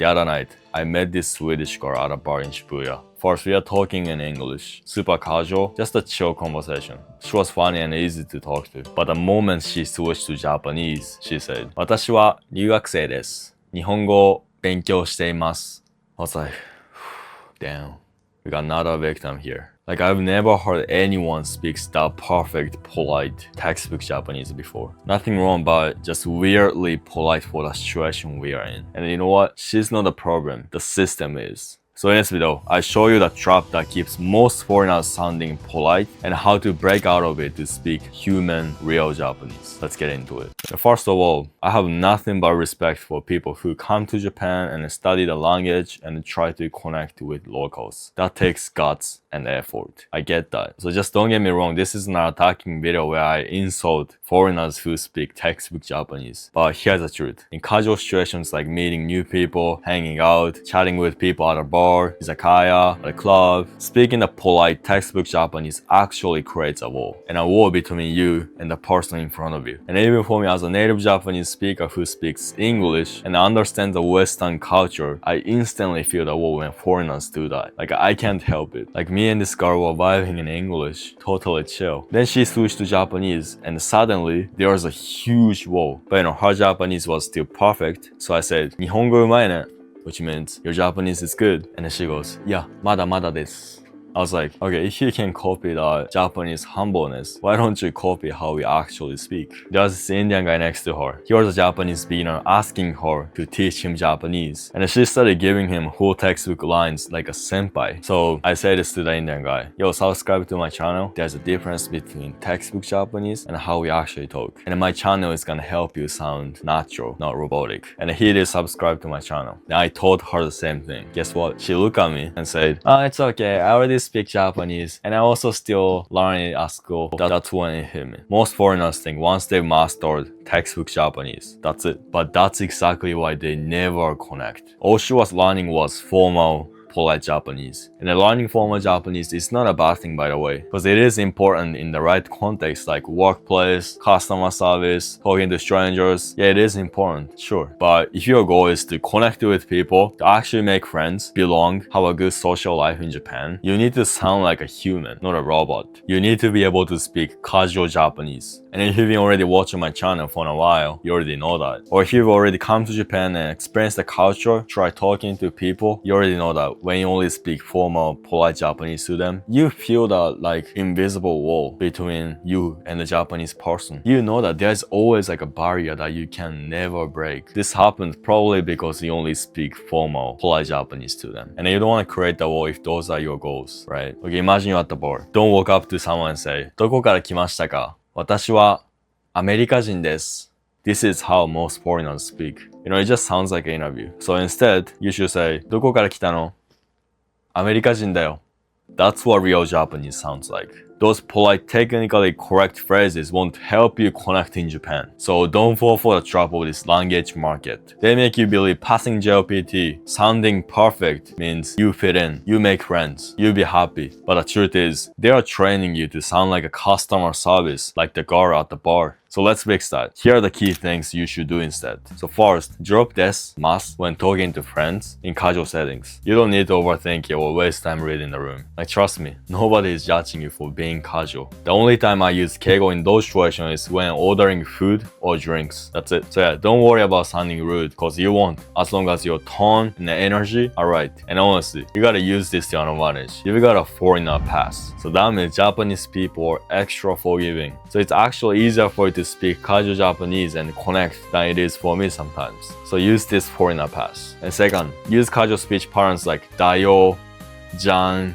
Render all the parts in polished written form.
The other night, I met this Swedish girl at a bar in Shibuya. First, we are talking in English, super casual, just a chill conversation. She was funny and easy to talk to. But the moment she switched to Japanese, she said, 私は留学生です。日本語を勉強しています. I was like, damn, we got another victim here. Like, I've never heard anyone speaks that perfect, polite, textbook Japanese before. Nothing wrong, but just weirdly polite for the situation we are in. And you know what? She's not the problem. The system is. So in this video, I show you the trap that keeps most foreigners sounding polite and how to break out of it to speak human, real Japanese. Let's get into it. First of all, I have nothing but respect for people who come to Japan and study the language and try to connect with locals. That takes guts and effort. I get that. So just don't get me wrong, this is not an attacking video where I insult foreigners who speak textbook Japanese. But here's the truth. In casual situations like meeting new people, hanging out, chatting with people at a bar, izakaya, at a club, speaking the polite textbook Japanese actually creates a wall. And a wall between you and the person in front of you. And even for me as a native Japanese speaker who speaks English and understands the Western culture, I instantly feel the wall when foreigners do that. Like, I can't help it. Like, me and this girl were vibing in English, totally chill. Then she switched to Japanese and suddenly there was a huge wall. But you know, her Japanese was still perfect. So I said, Nihongo umae ne, which means your Japanese is good. And then she goes, yeah, mada mada desu. I was like, okay, if you can copy the Japanese humbleness, why don't you copy how we actually speak? There was this Indian guy next to her. He was a Japanese beginner asking her to teach him Japanese. And she started giving him whole textbook lines like a senpai. So I said this to the Indian guy, yo, subscribe to my channel. There's a difference between textbook Japanese and how we actually talk. And my channel is gonna help you sound natural, not robotic. And he did subscribe to my channel. And I told her the same thing. Guess what? She looked at me and said, it's okay. I already speak Japanese and I also still learn it at school. That's when it hit me. Most foreigners think once they've mastered textbook Japanese, that's it. But that's exactly why they never connect. All she was learning was formal, polite Japanese. And learning formal Japanese is not a bad thing, by the way, because it is important in the right context like workplace, customer service, talking to strangers. Yeah, it is important, sure. But if your goal is to connect with people, to actually make friends, belong, have a good social life in Japan, you need to sound like a human, not a robot. You need to be able to speak casual Japanese. And if you've been already watching my channel for a while, you already know that. Or if you've already come to Japan and experienced the culture, try talking to people, you already know that when you only speak formal, polite Japanese to them, you feel that like invisible wall between you and the Japanese person. You know that there's always like a barrier that you can never break. This happens probably because you only speak formal, polite Japanese to them. And you don't want to create the wall if those are your goals, right? Okay, imagine you're at the bar. Don't walk up to someone and say, どこから来ましたか? 私はアメリカ人です. This is how most foreigners speak. You know, it just sounds like an interview. So instead, you should say, どこから来たの? アメリカ人だよ. That's what real Japanese sounds like. Those polite, technically correct phrases won't help you connect in Japan. So don't fall for the trap of this language market. They make you believe passing JLPT, sounding perfect, means you fit in, you make friends, you be happy. But the truth is, they are training you to sound like a customer service, like the girl at the bar. So let's fix that. Here are the key things you should do instead. So first, drop this must when talking to friends in casual settings. You don't need to overthink it or waste time reading the room. Like, trust me, nobody is judging you for being casual. The only time I use keigo in those situations is when ordering food or drinks. That's it. So yeah, don't worry about sounding rude because you won't, as long as your tone and the energy are right. And honestly, you gotta use this to your advantage. You've got a foreigner pass. So that means Japanese people are extra forgiving. So it's actually easier for you to speak casual Japanese and connect than it is for me sometimes. So use this foreigner pass. And second, use casual speech patterns like dayo, jan,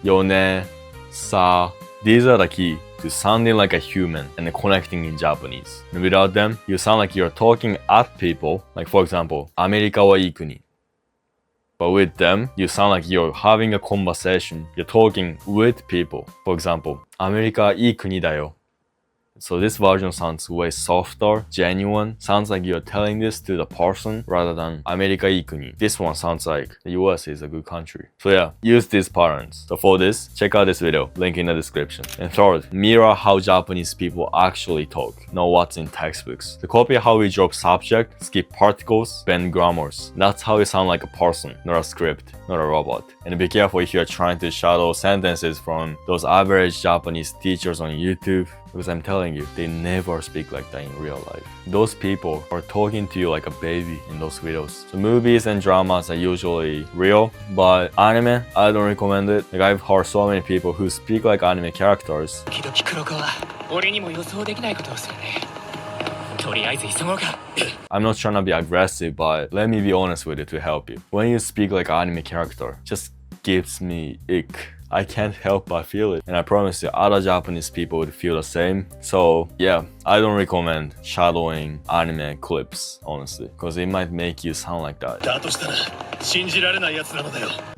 yone, sa. These are the key to sounding like a human and connecting in Japanese. And without them, you sound like you're talking at people. Like, for example, アメリカはいい国. But with them, you sound like you're having a conversation. You're talking with people. For example, アメリカいい国だよ. So this version sounds way softer, genuine, sounds like you're telling this to the person rather than アメリカいい国. This one sounds like the US is a good country. So yeah, use these patterns. So for this, check out this video, link in the description. And third, mirror how Japanese people actually talk, not what's in textbooks. So copy how we drop subject, skip particles, bend grammars. That's how you sound like a person, not a script, not a robot. And be careful if you're trying to shadow sentences from those average Japanese teachers on YouTube, because I'm telling you, they never speak like that in real life. Those people are talking to you like a baby in those videos. So movies and dramas are usually real, but anime, I don't recommend it. Like I've heard so many people who speak like anime characters. I'm not trying to be aggressive, but let me be honest with you to help you. When you speak like an anime character, just gives me ick. I can't help but feel it. And I promise you, other Japanese people would feel the same. So yeah, I don't recommend shadowing anime clips, honestly, because it might make you sound like that.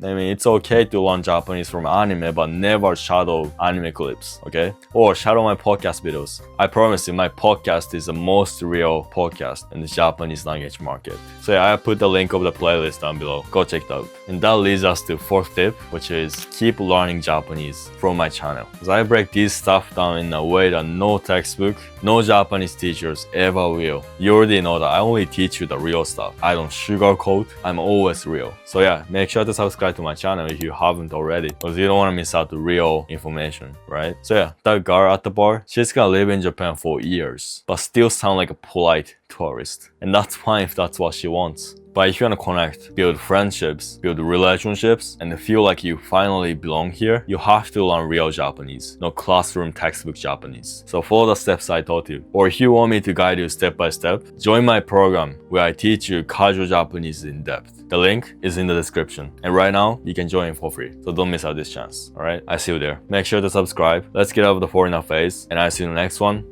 I mean, it's okay to learn Japanese from anime, but never shadow anime clips, okay? Or shadow my podcast videos. I promise you, my podcast is the most real podcast in the Japanese language market. So yeah, I put the link of the playlist down below. Go check it out. And that leads us to fourth tip, which is keep learning Japanese from my channel. Because I break this stuff down in a way that no textbook, no Japanese teachers ever will. You already know that I only teach you the real stuff. I don't sugarcoat. I'm always real. So yeah, make sure to subscribe to my channel if you haven't already, because you don't want to miss out the real information, right? So yeah, that girl at the bar, she's gonna live in Japan for years, but still sound like a polite tourist. And that's fine if that's what she wants. But if you want to connect, build friendships, build relationships, and feel like you finally belong here, you have to learn real Japanese, not classroom textbook Japanese. So follow the steps I taught you. Or if you want me to guide you step by step, join my program where I teach you casual Japanese in depth. The link is in the description. And right now, you can join for free. So don't miss out this chance, alright? I see you there. Make sure to subscribe. Let's get out of the foreigner phase, and I see you in the next one.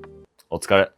お疲れ.